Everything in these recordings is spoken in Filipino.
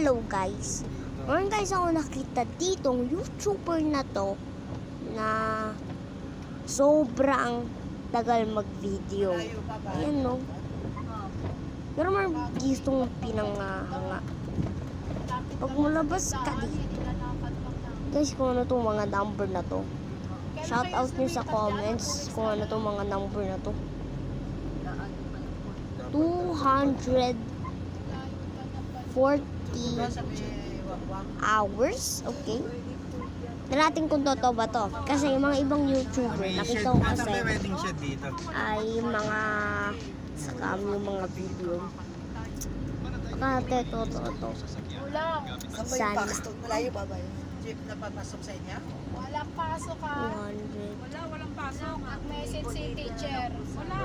Hello guys. Meron guys ako nakita ditong YouTuber na to na sobrang tagal mag-video. Ayan no. Pero may gustong pinangahanga. Pag mulabas ka dito. Guys, kung ano tong mga number na to. Shout out nyo sa comments kung ano tong mga number na to. 240 hours, okay? Natin kung totoo ba to. Kasi yung mga ibang YouTuber, nakita ko kasi ay mga scam yung mga video. Baka totoo to. Sana. Malayo ba ba yun? Jeep na papasok sa inyo? Walang pasok ka. 100. Walang pasok. Message si teacher. Wala.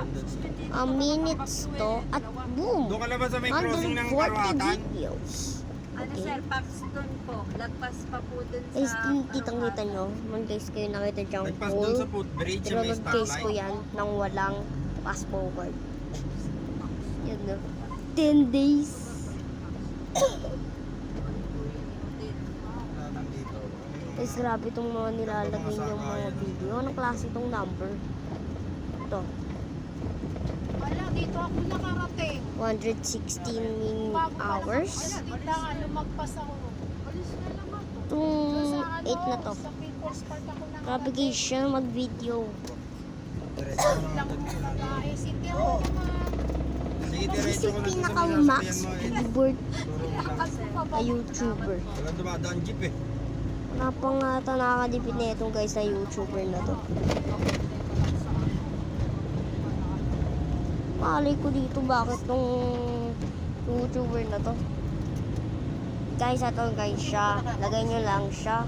Minutes to at boom! Doon ka naman sa may crossing ng 140 Karwatan. videos. Ano sir, Paxton po. Lagpas pa po dun Guys, sa... kitang-kita nyo. Man guys, kayo nakita dyang Nagpas doon sa pool. footbridge, Pero may nag-case ko stoplight. yan nang walang fast forward. Yun no. 10 days. Guys, grabe itong mga nilalagay yung mga video. Anong klase itong number? Ito. Wala, dito ako nakarating. 116 hours. Wala, dito nga, lumagpas ako. Alis na lang ako. Itong 8 na to. Sa People's Park ako Grabe nakarating. guys siya mag-video. Lang babae. City ako naman. Sige, Guys, diretso yung ko na doon sa pinaka-max sasakyan mo. keyboard Lakas ko pa ba? na YouTuber. Walang dumadaan jeep eh. Wala pa nga ata nakakadipid na itong guys na YouTuber na to. Malay ko dito bakit tong YouTuber na to. Guys, ito guys siya. Lagay nyo lang siya.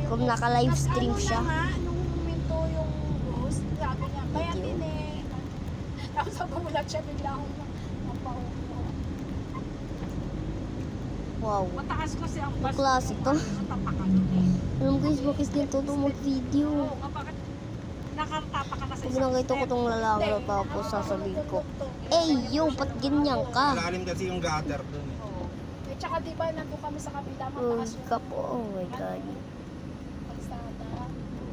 Kung naka-livestream siya. Ano na nga, nung minto yung ghost, sabi niya, kaya Video. din eh. Tapos sa bumulat siya, bigla akong napaupo. Wow. Mataas kasi ang Ang klase to. tapakan. Alam guys, bakit ganito to mag-video? Bakit nakatapa ka na sa Pag nakita ko tong lalaki na tapos sasabihin ko, eh yo, ba't ganyan ka? Malalim kasi yung gutter doon eh. Eh, tsaka diba, nandun kami sa kabila, Oh, mataas yung kap, oh my god. kalsada.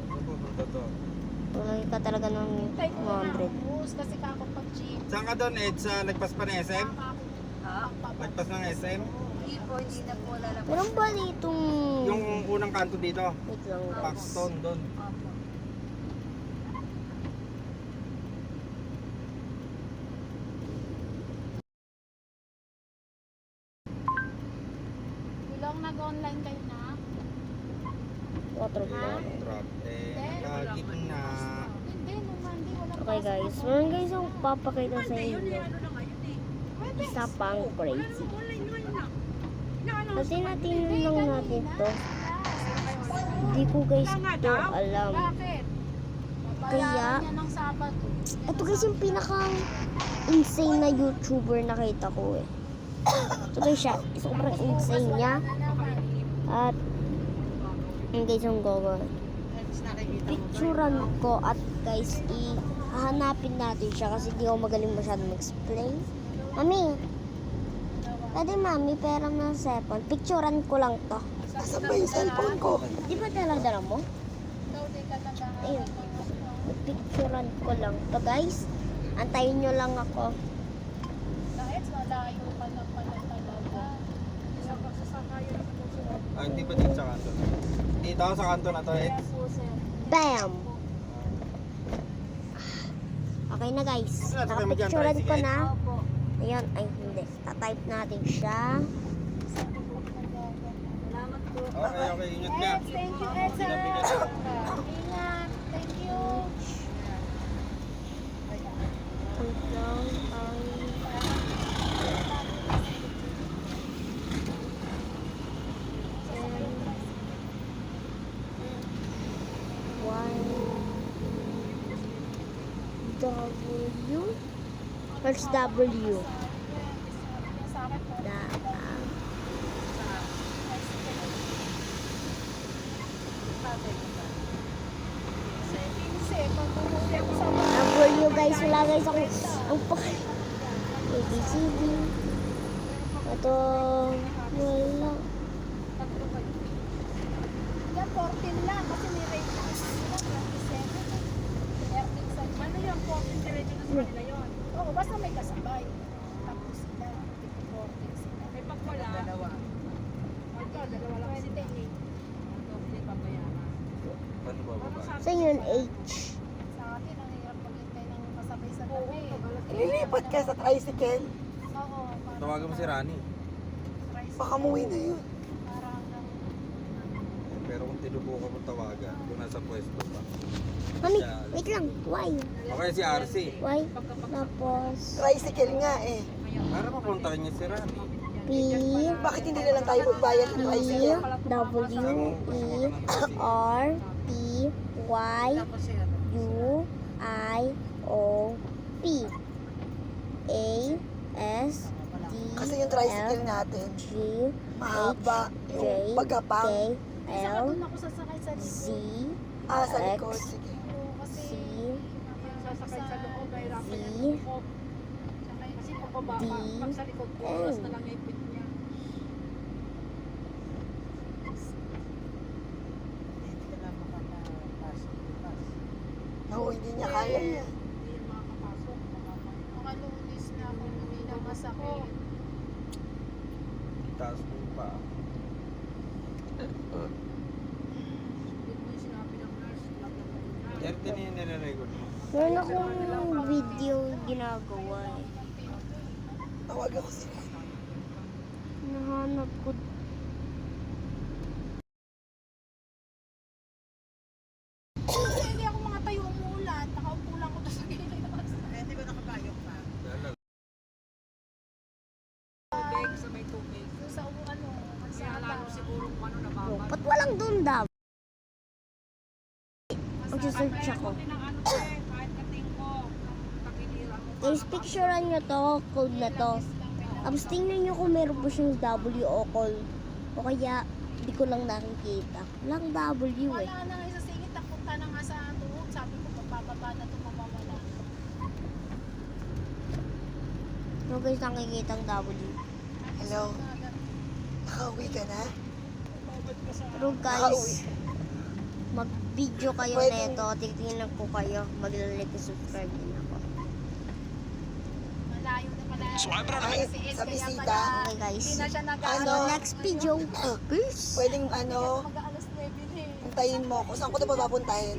Pupunta to. Wala ka talaga ng Hintay ko na 100. bus kasi kako pag jeep. Saan ka doon Ed? Sa nagpas pa ng SM? Ha? Nagpas ng SM? Hindi po, hindi na po lalabas. Meron ba ditong... Yung unang kanto dito. Wait lang guys. Paxton doon. Opo. Bilang nag-online kayo na. 4 million. Drop. Eh, nakagitna. Hindi, nung Monday wala Okay guys, meron guys ang papakita sa inyo. Ano na ngayon eh. Isa pang crazy. Online ngayon na. Kasi natin lang natin to. Hindi ko guys to alam. Bakit? Kaya- Bayaran niya ng Sabado. Ito guys yung pinaka insane na YouTuber nakita ko eh. Ito guys siya, sobrang insane niya. At yung guys yung gogo. Picturean ko at guys hahanapin natin siya kasi di ako magaling masyado mag-explain. Mami, pwede mami pera ng cellphone. Picturean ko lang to. Nasaan ba yung cellphone ko? Di ba dala mo? Ikaw din ka nag- Ayun. Picturean ko lang to guys. Antayin nyo lang ako. Kahit malayo pa lang pala talaga. Isang pagsasakayan ako po sila. Ah, hindi pa dito sa kanto. Dito ako sa kanto na to Ed. Kaya po sir. Bam! Okay na guys. Sakay mo dyan, Nakapicturean ko tricycle? na. Opo. Ayan, ay hindi. Tatype natin siya. Salamat po. Okay, okay. Ingat ka. Eds, thank you Eds. Pinapingat. Ingat. Thank you. Wait lang. W. First W. Sa akin po. Da. Kasi, pag tumuloy ako sa W guys. Wala guys ako. Ang pakay. ABCD. Ito. Wala. Yan, 14 lang kasi may rate lang sila, 27. Airtex sa ano yung 14 diretso na sa kanila yun? Oo, basta may kasabay. Tapos sila, 14 sila. May pag wala, Dalawa. dalawa lang sila. 28. Paano ba baba? So yun, H. Sa atin, ang hirap maghintay ng kasabay sa gabi. Ililipat ka sa tricycle. Oo, Tawagan mo si Rani. Baka muwi na yun. parang Pero kung tinubo ka mo tawagan, kung nasa pwesto pa. Mami, wait lang. Why? Okay si RC. Why? Tapos, Tricycle nga eh. Para mapuntahan niya si Rani. P, Bakit hindi na lang tayo magbayad ng P, tricycle? W, E, R, T, Y, Tapos si ano? U, I, O, P, A, S, D, Kasi yung tricycle F, natin, G, mahaba J, yung pagapang. K, saka L, doon ako sasakay sa Z, likod. Sa likod. X, Sige. Kasi C, sasakay sa loob, mahirapan Z, yung likod. Kasi pababa D, pag sa likod, N. oras na lang ipit niya. Hindi ka na makapasok. Oo, hindi niya kaya yan. Hindi yung makakapasok. Makalunis na ako, hindi na masakit. Itaas mo yung paa. Erte na yung nire-record mo. meron akong video ginagawa eh. Tawag ako sila. Nahanap ko. Kasi hindi ako mga tayo umuulan, nakaupo lang ko doon sa gilid. Hindi ba nakabayok pa? Dahil Tubig sa may tubig. Sa ano, Kaya lalo siguro kung ano Oh, nababad. ba't walang doon daw? Mag-search ako. Ano to eh, kahit kating ko, takilira mo. Guys, picturean nyo to, code na to. Tapos tingnan nyo kung meron po siyang W o call. O kaya, di ko lang nakikita. Walang W eh. wala na nga sa singit, napunta na nga sa tuhog. Sabi ko, pagpapaba na ito, mawawala. No guys, nakikita ang W. Hello? Nakauwi ka na? Pero guys, mag-video kayo Pwede- neto. Titingnan ko kayo. Mag-like and subscribe din ako. Malayo na pala. Ay, sa bisita. Okay guys. Hindi na siya Ano? Ano, next video. Peace! Pwedeng ano, Mag-aalas 9 eh. hintayin mo ako. Saan ko ito papapuntahin?